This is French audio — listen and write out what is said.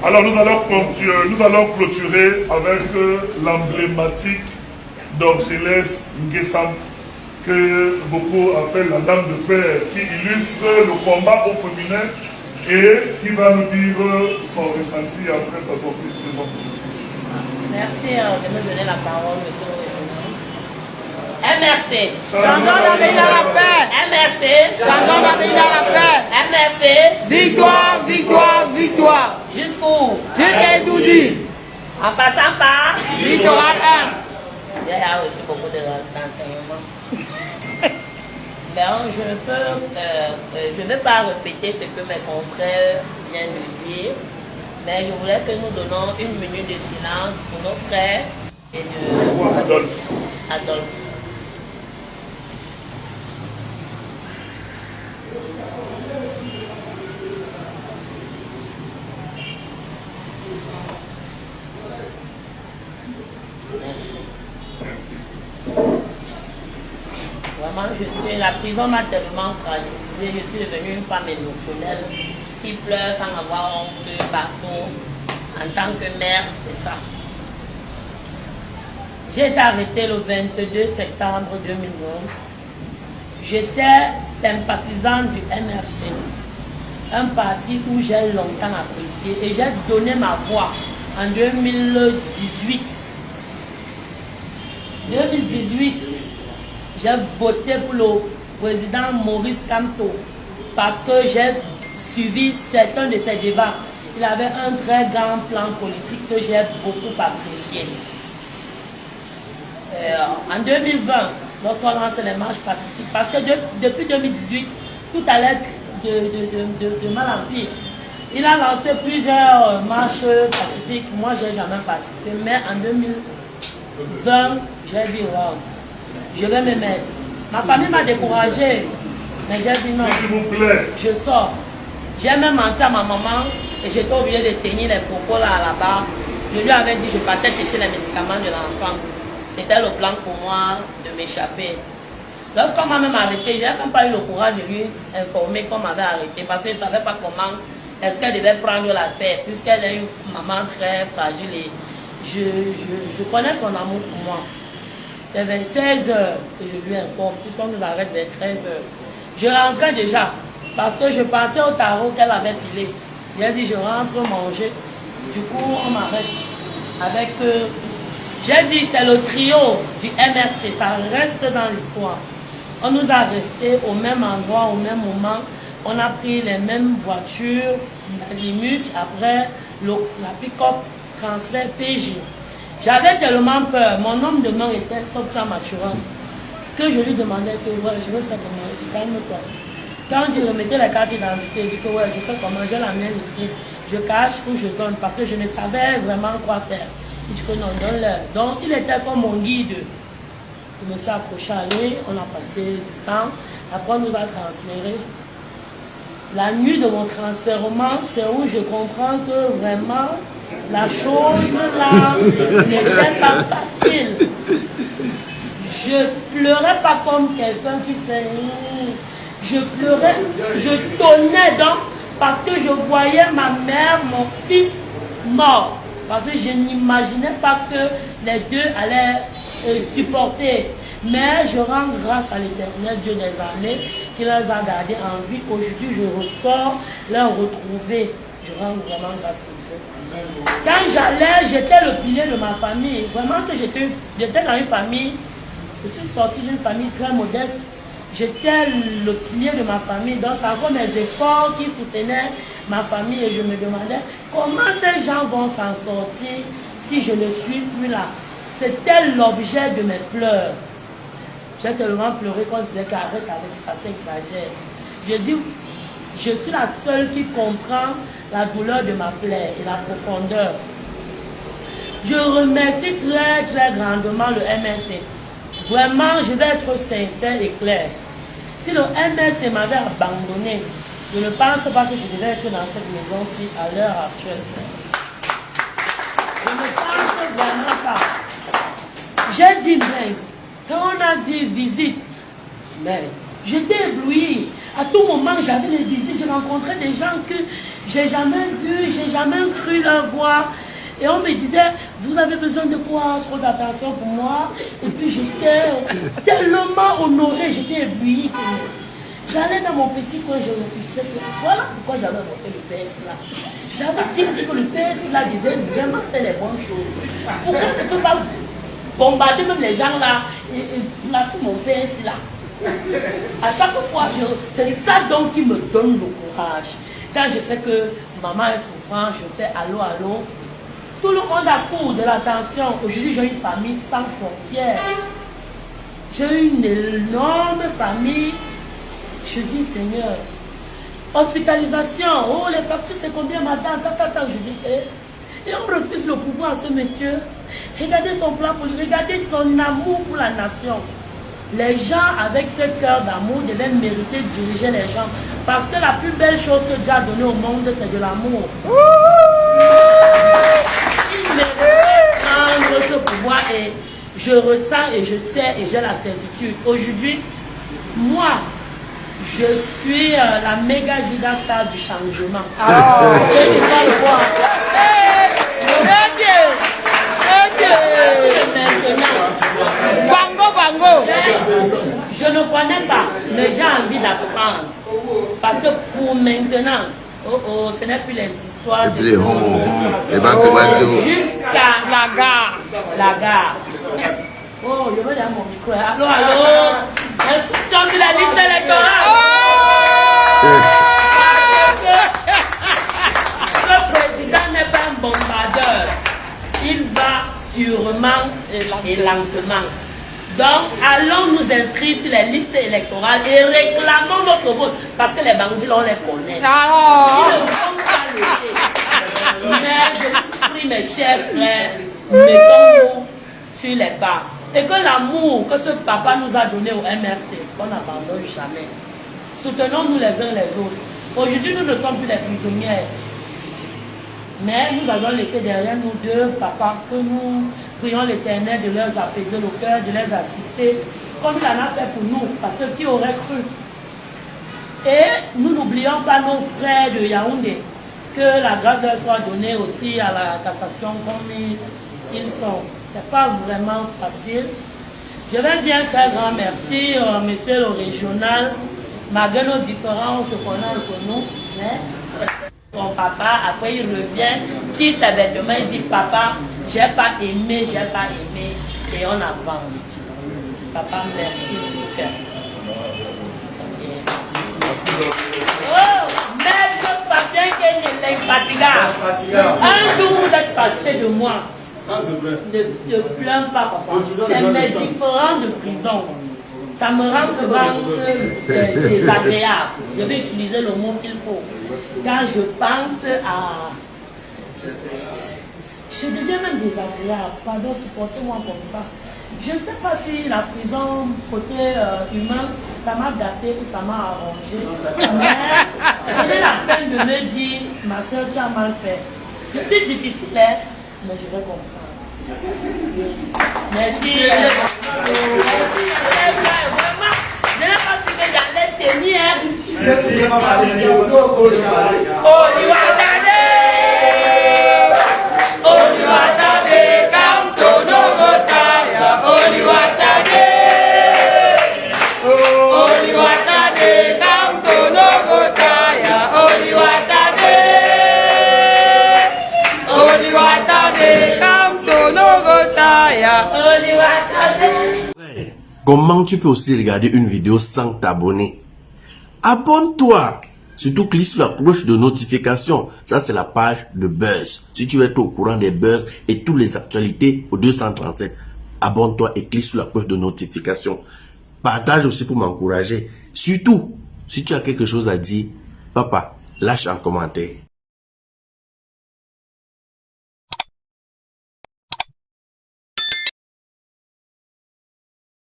Alors nous allons clôturer avec l'emblématique d'Orgelès Nguessam, que beaucoup appellent la dame de fer, qui illustre le combat au féminin et qui va nous dire son ressenti après sa sortie de prison. Merci de me donner la parole, monsieur le président. MRC. Changeons la vie dans la paix. MRC. Changeons la vie dans la paix. MRC. Victoire, victoire, victoire. Jusqu'où? Jusqu'à Doudi. En passant par Littoral 1. Il y a aussi beaucoup d'enseignements. Ben, je ne vais pas répéter ce que mes confrères viennent de dire, mais je voulais que nous donnons une minute de silence pour nos frères et de Adolphe. Vraiment, la prison m'a tellement traumatisée, je suis devenue une femme émotionnelle qui pleure sans avoir honte partout. En tant que mère, c'est ça. J'ai été arrêtée le 22 septembre 2009. J'étais sympathisante du MRC, un parti où j'ai longtemps apprécié et j'ai donné ma voix en 2018. 2018, j'ai voté pour le président Maurice Kamto parce que j'ai suivi certains de ses débats. Il avait un très grand plan politique que j'ai beaucoup apprécié. En 2020, lorsqu'on lance les marches pacifiques, parce que depuis 2018, tout allait de mal en pire. Il a lancé plusieurs marches pacifiques. Moi, je n'ai jamais participé. Mais en 2020, j'ai dit, wow, je vais me mettre. Ma famille m'a découragée. Mais j'ai dit non, s'il vous plaît, je sors. J'ai même menti à ma maman et j'étais obligée de tenir les propos là-bas. Je lui avais dit que je partais chercher les médicaments de l'enfant. C'était le plan pour moi de m'échapper. Lorsqu'on m'a même arrêté, je n'ai même pas eu le courage de lui informer qu'on m'avait arrêté parce que je ne savais pas comment est-ce qu'elle devait prendre l'affaire puisqu'elle est une maman très fragile et je connais son amour pour moi. C'est vers 16 heures que je lui informe puisqu'on nous arrête vers 13 heures. Je rentrais déjà parce que je pensais au tarot qu'elle avait pilé. J'ai dit je rentre manger. Du coup on m'arrête avec... j'ai dit c'est le trio du MRC, ça reste dans l'histoire. On nous a restés au même endroit, au même moment. On a pris les mêmes voitures, la limite, après la pick-up transfert PJ. J'avais tellement peur, mon homme de main était Sobcha Maturan, que je lui demandais que ouais, je veux faire comment, je dis calme-toi. Quand il remettait la carte d'identité, je dis que ouais, je fais comment, j'ai la mienne ici, je cache ou je donne, parce que je ne savais vraiment quoi faire. Il dit que non, donne-leur. Donc il était comme mon guide. Je me suis accroché à lui, on a passé du temps, après on nous a transféré. La nuit de mon transfèrement, c'est où je comprends que vraiment la chose là n'était pas facile. Je pleurais pas comme quelqu'un qui fait... Je pleurais, je tonnais donc parce que je voyais ma mère, mon fils mort. Parce que je n'imaginais pas que les deux allaient supporter. Mais je rends grâce à l'Éternel, Dieu des armées, qui les a gardés en vie. Aujourd'hui, je ressors leur retrouver. Je rends vraiment grâce à Dieu. Quand j'allais, j'étais le pilier de ma famille. Vraiment que j'étais dans une famille, je suis sortie d'une famille très modeste. J'étais le pilier de ma famille. Donc, c'est encore mes efforts qui soutenaient ma famille. Et je me demandais comment ces gens vont s'en sortir si je ne suis plus là. C'était l'objet de mes pleurs. J'ai tellement pleuré qu'on disait qu'arrête avec ça, tu exagères. Je dis, je suis la seule qui comprend la douleur de ma plaie et la profondeur. Je remercie très très grandement le MRC. Vraiment, je vais être sincère et clair. Si le MRC m'avait abandonné, je ne pense pas que je devais être dans cette maison-ci à l'heure actuelle. Je ne pense vraiment pas. J'ai dit mince. Quand on a dit visite, mais j'étais éblouie. À tout moment, j'avais les visites. Je rencontrais des gens que J'ai jamais vu, j'ai jamais cru leur voir. Et on me disait, vous avez besoin de quoi? Trop d'attention pour moi. Et puis j'étais tellement honorée, j'étais éblouie. J'allais dans mon petit coin, je refusais. Voilà pourquoi j'avais voté le PS là. J'avais dit que le PS là devait vraiment faire les bonnes choses. Pourquoi je ne peux pas bombarder même les gens là et placer mon PS là? À chaque fois, c'est ça donc qui me donne le courage. Quand je sais que maman est souffrante, je fais allô, allô. Tout le monde accourt de l'attention. Aujourd'hui, j'ai une famille sans frontières. J'ai une énorme famille. Je dis, Seigneur, hospitalisation, oh, les factures, c'est combien, madame? Je dis, et on refuse le pouvoir à ce monsieur. Regardez son plan pour lui, regardez son amour pour la nation. Les gens avec ce cœur d'amour devaient mériter de diriger les gens. Parce que la plus belle chose que Dieu a donnée au monde, c'est de l'amour. Il méritait prendre ce pouvoir et je ressens et je sais et j'ai la certitude. Aujourd'hui, moi, je suis la méga giga star du changement. C'est ça le voir. Bango. Je ne connais pas, mais j'ai envie d'apprendre. Parce que pour maintenant, ce n'est plus les histoires de jusqu'à la gare. Oh, je veux dire mon micro. Allô, inscription sur la liste électorale. Le président n'est pas un bombardeur. Il va sûrement et lentement. Donc, allons nous inscrire sur les listes électorales et réclamons notre vote. Parce que les bandits, on les connaît. Ils ne vont pas le faire. Mais je vous prie, mes chers frères, mettons-nous sur les pas. Et que l'amour que ce papa nous a donné au MRC, qu'on n'abandonne jamais. Soutenons-nous les uns les autres. Aujourd'hui, nous ne sommes plus les prisonnières. Mais nous allons laisser derrière nous deux papas que nous prions l'Éternel de leur apaiser le cœur, de les assister, comme il en a fait pour nous, parce que qui aurait cru? Et nous n'oublions pas nos frères de Yaoundé, que la grâce leur soit donnée aussi à la cassation comme ils sont. C'est pas vraiment facile. Je vais dire un très grand merci, monsieur le régional, malgré nos différences, on se connaît entre nous, mais son papa, après il revient, si c'est bêtement, il dit papa, j'ai pas aimé, et on avance. Papa, merci du cœur. Oh, mais je pas bien qu'il est infatigable. Un jour vous êtes fâché de moi. Ça c'est vrai. Ne pleure pas, papa. C'est mes différents de prison. Ça me rend souvent désagréable. Je vais utiliser le mot qu'il faut. Quand je pense à... Je deviens même désagréable. Pardon, supportez-moi comme ça. Je ne sais pas si la prison, côté humain, ça m'a gâté ou ça m'a arrangé. Mais j'ai la peine de me dire, ma soeur, tu as mal fait. Je suis difficile, mais je vais comprendre. Merci. Vraiment, je n'ai pas su que j'allais tenir. Merci, maman. Comment tu peux aussi regarder une vidéo sans t'abonner? Abonne-toi! Surtout clique sur la cloche de notification. Ça, c'est la page de Buzz. Si tu veux être au courant des buzz et toutes les actualités au 237, abonne-toi et clique sur la cloche de notification. Partage aussi pour m'encourager. Surtout, si tu as quelque chose à dire, papa, lâche un commentaire.